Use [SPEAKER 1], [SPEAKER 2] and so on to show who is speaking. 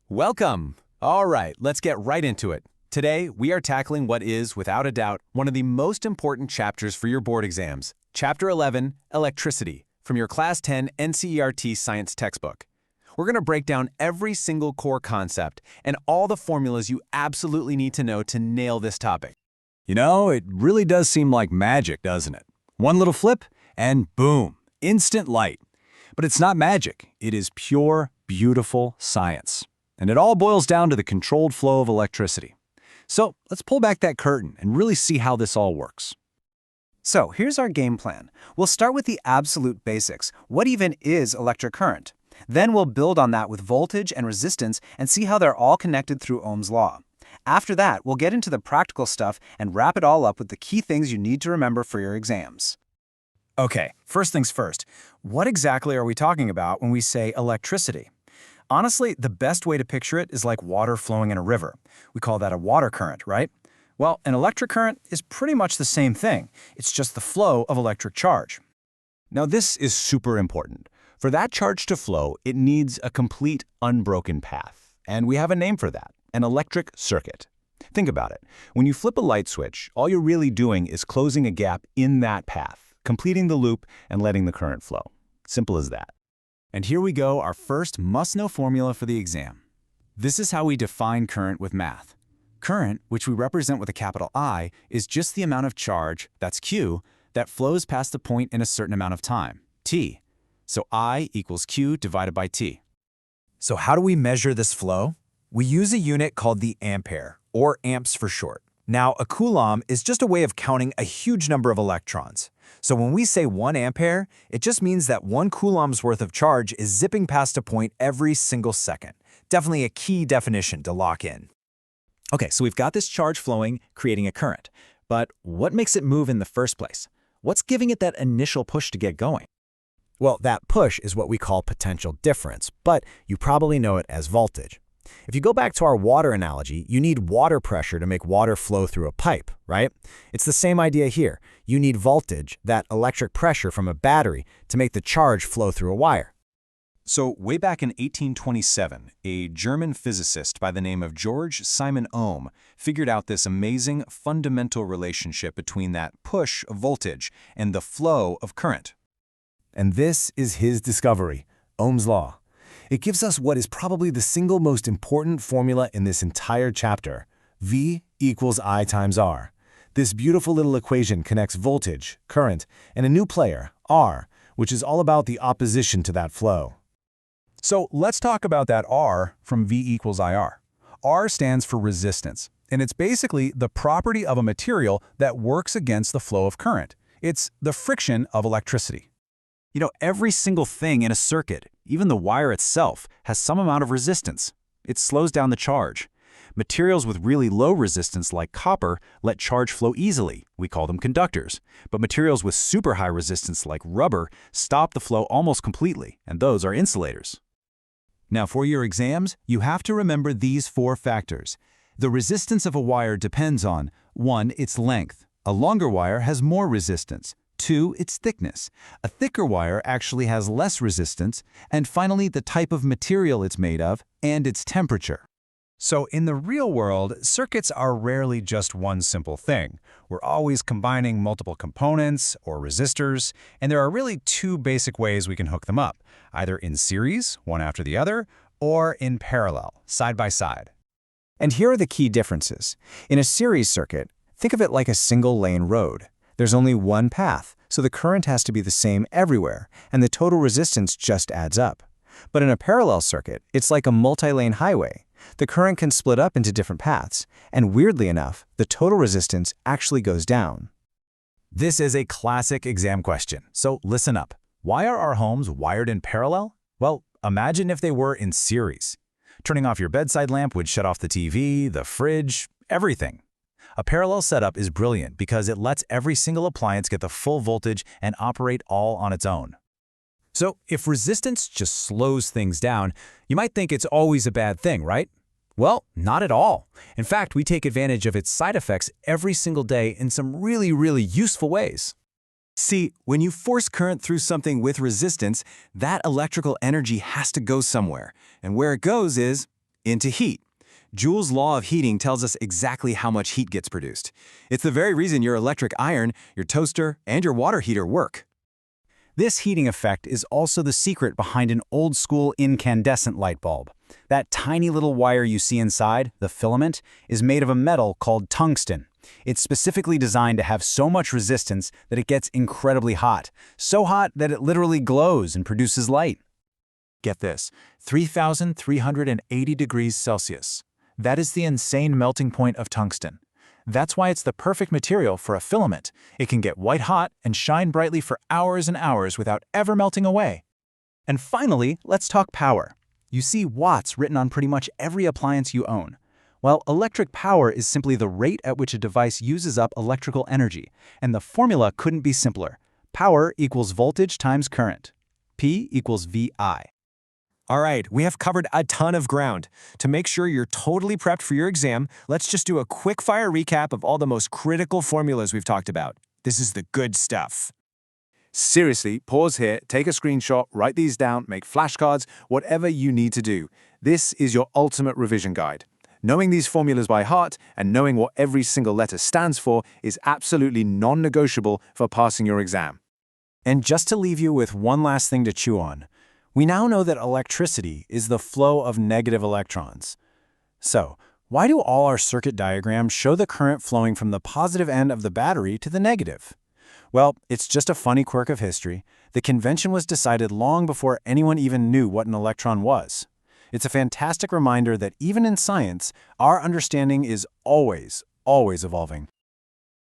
[SPEAKER 1] Welcome! All right, let's get right into it. Today, we are tackling what is, without a doubt, one of the most important chapters for your board exams. Chapter 11, Electricity, from your Class 10 NCERT Science textbook. We're going to break down every single core concept and all the formulas you absolutely need to know to nail this topic.
[SPEAKER 2] You know, it really does seem like magic, doesn't it? One little flip, and boom, instant light. But it's not magic. It is pure, beautiful science. And it all boils down to the controlled flow of electricity. So let's pull back that curtain and really see how this all works.
[SPEAKER 3] So here's our game plan. We'll start with the absolute basics. What even is electric current? Then we'll build on that with voltage and resistance and see how they're all connected through Ohm's law. After that, we'll get into the practical stuff and wrap it all up with the key things you need to remember for your exams.
[SPEAKER 4] Okay, first things first. What exactly are we talking about when we say electricity? Honestly, the best way to picture it is like water flowing in a river. We call that a water current, right? Well, an electric current is pretty much the same thing. It's just the flow of electric charge.
[SPEAKER 1] Now this is super important. For that charge to flow, it needs a complete unbroken path. And we have a name for that, an electric circuit. Think about it. When you flip a light switch, all you're really doing is closing a gap in that path, completing the loop and letting the current flow. Simple as that.
[SPEAKER 4] And here we go, our first must-know formula for the exam. This is how we define current with math. Current, which we represent with a capital I, is just the amount of charge, that's Q, that flows past the point in a certain amount of time, T. So I equals Q divided by T.
[SPEAKER 5] So how do we measure this flow? We use a unit called the ampere, or amps for short. Now, a coulomb is just a way of counting a huge number of electrons. So when we say 1 ampere, it just means that 1 coulomb's worth of charge is zipping past a point every single second. Definitely a key definition to lock in.
[SPEAKER 6] Okay, so we've got this charge flowing, creating a current. But what makes it move in the first place? What's giving it that initial push to get going?
[SPEAKER 5] Well, that push is what we call potential difference, but you probably know it as voltage. If you go back to our water analogy, you need water pressure to make water flow through a pipe, right? It's the same idea here. You need voltage, that electric pressure from a battery, to make the charge flow through a wire.
[SPEAKER 1] So way back in 1827, a German physicist by the name of George Simon Ohm figured out this amazing fundamental relationship between that push of voltage and the flow of current.
[SPEAKER 2] And this is his discovery, Ohm's law. It gives us what is probably the single most important formula in this entire chapter, V equals I times R. This beautiful little equation connects voltage, current, and a new player, R, which is all about the opposition to that flow.
[SPEAKER 4] So let's talk about that R from V equals IR. R stands for resistance, and it's basically the property of a material that works against the flow of current. It's the friction of electricity.
[SPEAKER 6] You know, every single thing in a circuit, even the wire itself, has some amount of resistance. It slows down the charge. Materials with really low resistance like copper let charge flow easily. We call them conductors. But materials with super high resistance like rubber stop the flow almost completely, and those are insulators.
[SPEAKER 1] Now for your exams, you have to remember these 4 factors. The resistance of a wire depends on 1. Its length. A longer wire has more resistance. 2. Its thickness. A thicker wire actually has less resistance. And finally, the type of material it's made of and its temperature.
[SPEAKER 4] So in the real world, circuits are rarely just one simple thing. We're always combining multiple components or resistors, and there are really 2 basic ways we can hook them up, either in series, one after the other, or in parallel, side by side.
[SPEAKER 3] And here are the key differences. In a series circuit, think of it like a single-lane road. There's only one path, so the current has to be the same everywhere, and the total resistance just adds up. But in a parallel circuit, it's like a multi-lane highway. The current can split up into different paths, and weirdly enough, the total resistance actually goes down.
[SPEAKER 6] This is a classic exam question, so listen up. Why are our homes wired in parallel? Well, imagine if they were in series. Turning off your bedside lamp would shut off the TV, the fridge, everything. A parallel setup is brilliant because it lets every single appliance get the full voltage and operate all on its own. So if resistance just slows things down, you might think it's always a bad thing, right? Well, not at all. In fact, we take advantage of its side effects every single day in some really, really useful ways.
[SPEAKER 1] See, when you force current through something with resistance, that electrical energy has to go somewhere. And where it goes is
[SPEAKER 4] into heat. Joule's law of heating tells us exactly how much heat gets produced. It's the very reason your electric iron, your toaster, and your water heater work.
[SPEAKER 1] This heating effect is also the secret behind an old-school incandescent light bulb. That tiny little wire you see inside, the filament, is made of a metal called tungsten. It's specifically designed to have so much resistance that it gets incredibly hot. So hot that it literally glows and produces light.
[SPEAKER 5] Get this, 3,380 degrees Celsius. That is the insane melting point of tungsten. That's why it's the perfect material for a filament. It can get white hot and shine brightly for hours and hours without ever melting away.
[SPEAKER 1] And finally, let's talk power. You see watts written on pretty much every appliance you own. Well, electric power is simply the rate at which a device uses up electrical energy, and the formula couldn't be simpler. Power equals voltage times current. P equals VI.
[SPEAKER 2] All right, we have covered a ton of ground. To make sure you're totally prepped for your exam, let's just do a quick-fire recap of all the most critical formulas we've talked about. This is the good stuff. Seriously, pause here, take a screenshot, write these down, make flashcards, whatever you need to do. This is your ultimate revision guide. Knowing these formulas by heart and knowing what every single letter stands for is absolutely non-negotiable for passing your exam.
[SPEAKER 1] And just to leave you with one last thing to chew on, we now know that electricity is the flow of negative electrons. So, why do all our circuit diagrams show the current flowing from the positive end of the battery to the negative? Well, it's just a funny quirk of history. The convention was decided long before anyone even knew what an electron was. It's a fantastic reminder that even in science, our understanding is always evolving.